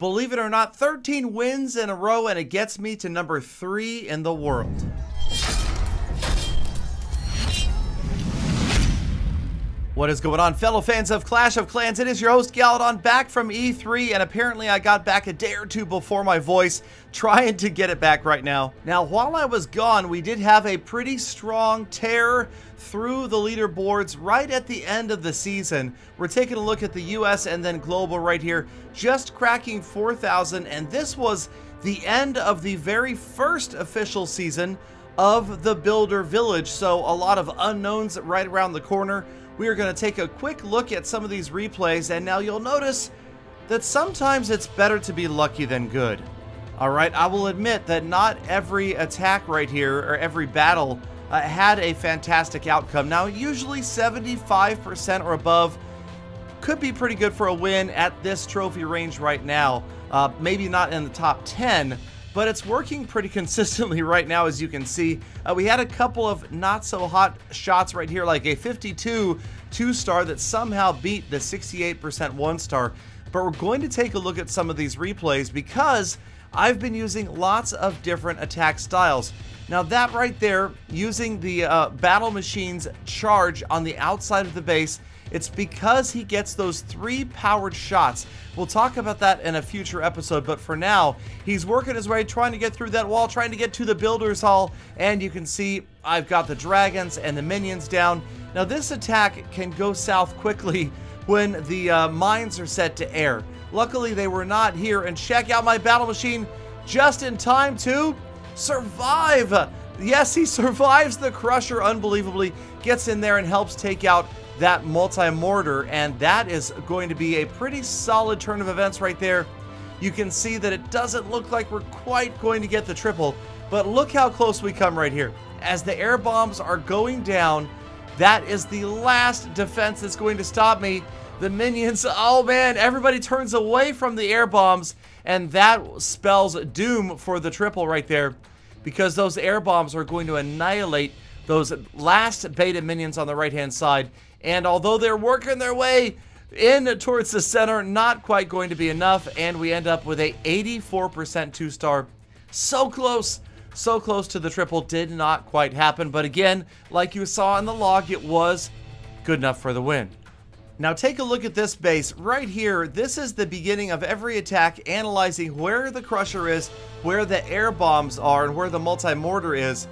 Believe it or not, 13 wins in a row, and it gets me to number 3 in the world. What is going on, fellow fans of Clash of Clans? It is your host, Galadon, back from E3, and apparently I got back a day or two before my voice, trying to get it back right now. Now, while I was gone, we did have a pretty strong tear through the leaderboards right at the end of the season. We're taking a look at the US and then global right here, just cracking 4,000, and this was the end of the very first official season of the Builder Village, so a lot of unknowns right around the corner. We are going to take a quick look at some of these replays, and now you'll notice that sometimes it's better to be lucky than good. Alright, I will admit that not every attack right here, or every battle, had a fantastic outcome. Now, usually 75% or above could be pretty good for a win at this trophy range right now. Maybe not in the top 10, but it's working pretty consistently right now, as you can see. We had a couple of not so hot shots right here, like a 52 2-star that somehow beat the 68% 1-star. But we're going to take a look at some of these replays because I've been using lots of different attack styles. Now that right there, using the battle machine's charge on the outside of the base, it's because he gets those 3 powered shots. We'll talk about that in a future episode, but for now, he's working his way, trying to get through that wall, trying to get to the Builder's Hall, and you can see I've got the dragons and the minions down. Now this attack can go south quickly when the mines are set to air. Luckily, they were not here, and check out my battle machine just in time to survive. Yes, he survives the Crusher unbelievably, gets in there and helps take out that multi-mortar, and that is going to be a pretty solid turn of events right there. You can see that it doesn't look like we're quite going to get the triple, but look how close we come right here. As the air bombs are going down, that is the last defense that's going to stop me. The minions, oh man, everybody turns away from the air bombs, and that spells doom for the triple right there, because those air bombs are going to annihilate those last beta minions on the right-hand side. And although they're working their way in towards the center, not quite going to be enough, and we end up with a 84% 2-star. So close to the triple. Did not quite happen, but again, like you saw in the log, it was good enough for the win. Now take a look at this base right here. This is the beginning of every attack, analyzing where the Crusher is, where the air bombs are, and where the multi-mortar is.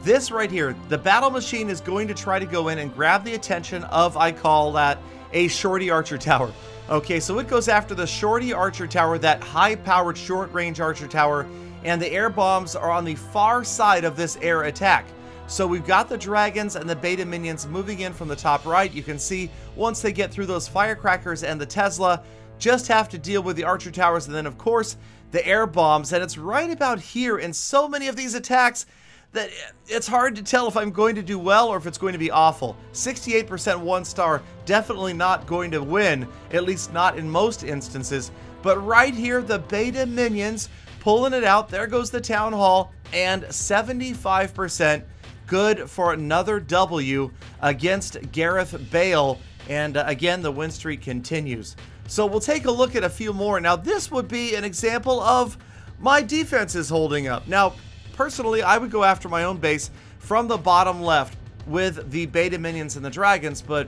This right here, the battle machine is going to try to go in and grab the attention of, I call that, a shorty archer tower. Okay, so it goes after the shorty archer tower, that high-powered short-range archer tower, and the air bombs are on the far side of this air attack. So we've got the dragons and the beta minions moving in from the top right. You can see once they get through those firecrackers and the Tesla, just have to deal with the archer towers, and then of course the air bombs. And it's right about here in so many of these attacks that it's hard to tell if I'm going to do well or if it's going to be awful. 68% 1-star, definitely not going to win, at least not in most instances. But right here, the beta minions pulling it out. There goes the town hall, and 75% good for another W against Gareth Bale. And again, the win streak continues. So we'll take a look at a few more. Now this would be an example of my defense is holding up. Now, personally, I would go after my own base from the bottom left with the beta minions and the dragons, but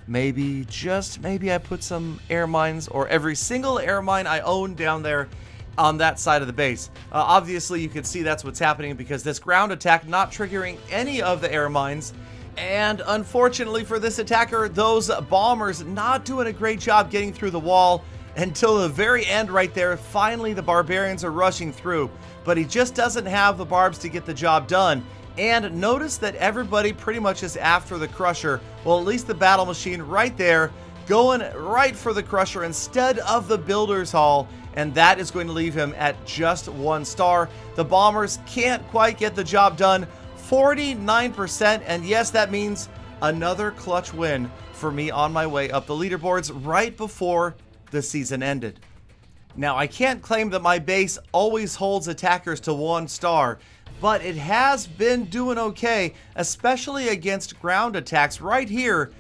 maybe, just maybe, I put some air mines, or every single air mine I own down there on that side of the base. Obviously, you can see that's what's happening because this ground attack not triggering any of the air mines, and unfortunately for this attacker, those bombers not doing a great job getting through the wall until the very end right there. Finally, the barbarians are rushing through, but he just doesn't have the barbs to get the job done. And notice that everybody pretty much is after the Crusher. Well, at least the battle machine right there going right for the Crusher instead of the Builder's Hall, and that is going to leave him at just 1 star. The bombers can't quite get the job done. 49%, and yes, that means another clutch win for me on my way up the leaderboards right before the season ended. Now, I can't claim that my base always holds attackers to 1 star, but it has been doing okay, especially against ground attacks. Right here,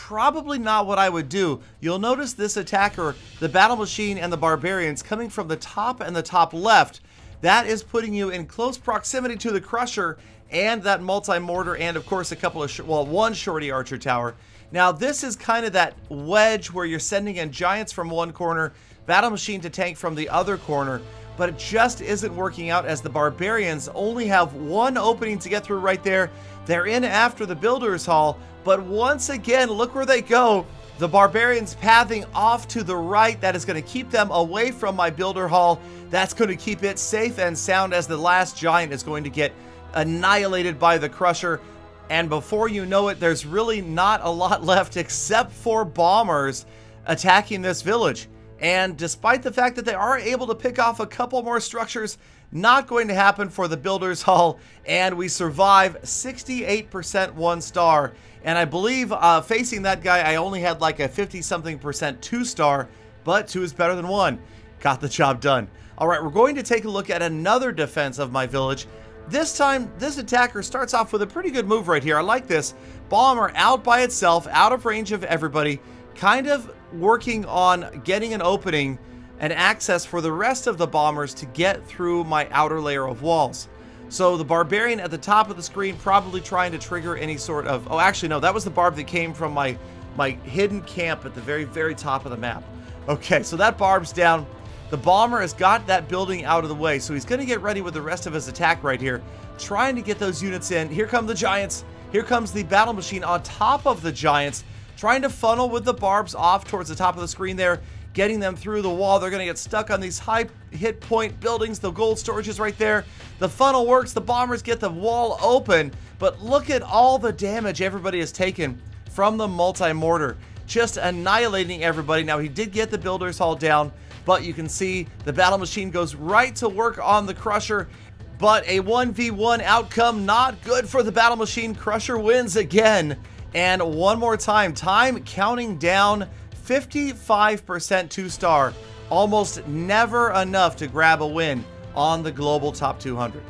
probably not what I would do. You'll notice this attacker, the battle machine and the barbarians, coming from the top and the top left. That is putting you in close proximity to the crusher and that multi-mortar, and of course a couple of, one shorty archer tower. Now this is kind of that wedge where you're sending in giants from one corner, battle machine to tank from the other corner, but it just isn't working out as the barbarians only have one opening to get through right there. They're in after the builder's hall, but once again, look where they go. The barbarians pathing off to the right. That is going to keep them away from my builder hall. That's going to keep it safe and sound as the last giant is going to get annihilated by the crusher. And before you know it, there's really not a lot left except for bombers attacking this village. And despite the fact that they are able to pick off a couple more structures, not going to happen for the builder's hall, and we survive 68% 1 star. And I believe facing that guy, I only had like a 50-something% 2 star, but 2 is better than 1. Got the job done. All right, we're going to take a look at another defense of my village. This time, this attacker starts off with a pretty good move right here. I like this. Bomber out by itself, out of range of everybody, kind of working on getting an opening and access for the rest of the bombers to get through my outer layer of walls. So the barbarian at the top of the screen probably trying to trigger any sort of... Oh, actually, no, that was the barb that came from my hidden camp at the very, very top of the map. Okay, so that barb's down. The bomber has got that building out of the way, so he's going to get ready with the rest of his attack right here, trying to get those units in. Here come the giants. Here comes the battle machine on top of the giants, trying to funnel with the barbs off towards the top of the screen there, getting them through the wall. They're going to get stuck on these high hit point buildings. The gold storage is right there. The funnel works. The bombers get the wall open, but look at all the damage everybody has taken from the multi-mortar, just annihilating everybody. Now, he did get the builder's hall down, but you can see the battle machine goes right to work on the crusher, but a 1v1 outcome, not good for the battle machine. Crusher wins again, and one more time, time counting down, 55% 2 star, almost never enough to grab a win on the global top 200.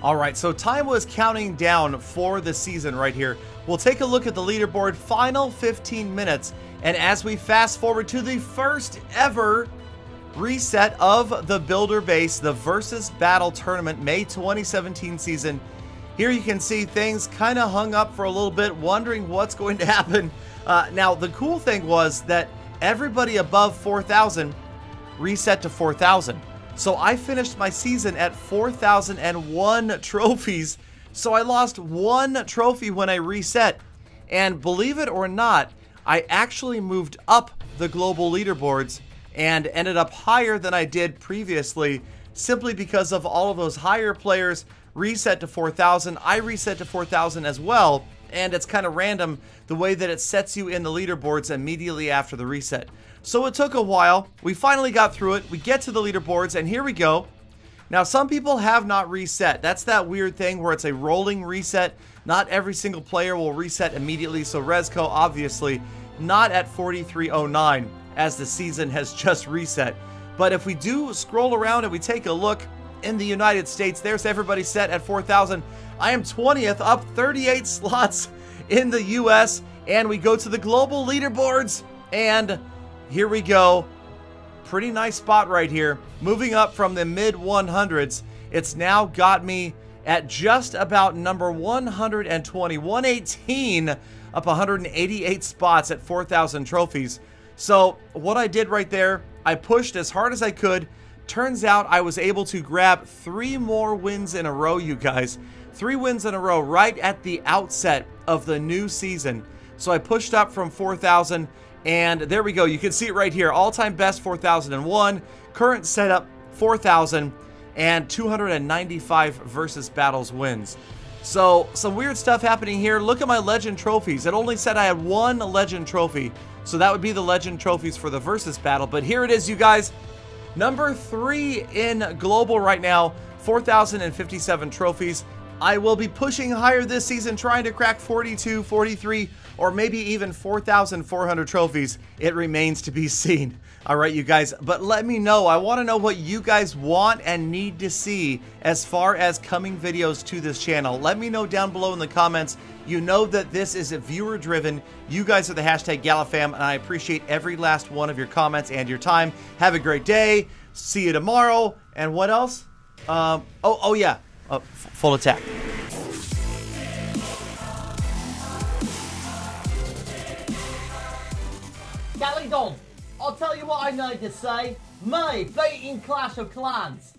All right, so time was counting down for the season right here. We'll take a look at the leaderboard, final 15 minutes, and as we fast forward to the first ever reset of the builder base, the Versus Battle Tournament, May 2017 season. Here you can see things kind of hung up for a little bit, wondering what's going to happen. Now, the cool thing was that everybody above 4,000 reset to 4,000. So I finished my season at 4,001 trophies. So I lost 1 trophy when I reset. And believe it or not, I actually moved up the global leaderboards and ended up higher than I did previously, simply because of all of those higher players reset to 4,000. I reset to 4,000 as well, and it's kind of random the way that it sets you in the leaderboards immediately after the reset. So it took a while. We finally got through it. We get to the leaderboards, and here we go. Now, some people have not reset. That's that weird thing where it's a rolling reset. Not every single player will reset immediately, so Rezco obviously not at 4309 as the season has just reset. But if we do scroll around and we take a look in the United States, there's everybody set at 4,000. I am 20th, up 38 slots in the US, and we go to the global leaderboards, and here we go. Pretty nice spot right here. Moving up from the mid 100s, it's now got me at just about number 120, 118, up 188 spots at 4,000 trophies. So what I did right there, I pushed as hard as I could. Turns out I was able to grab 3 more wins in a row, you guys. 3 wins in a row right at the outset of the new season. So I pushed up from 4,000, and there we go. You can see it right here. All-time best 4,001. Current setup 4,000 and 295 versus battles wins. So some weird stuff happening here. Look at my legend trophies. It only said I had 1 legend trophy. So that would be the legend trophies for the versus battle. But here it is, you guys. Number 3 in global right now, 4,057 trophies. I will be pushing higher this season, trying to crack 42, 43, or maybe even 4,400 trophies, it remains to be seen. All right, you guys, but let me know. I want to know what you guys want and need to see as far as coming videos to this channel. Let me know down below in the comments. You know that this is a viewer driven. You guys are the hashtag GalaFam, and I appreciate every last one of your comments and your time. Have a great day. See you tomorrow. And what else? Oh yeah, full attack. Galadon, I'll tell you what I need to say. Me beating Clash of Clans.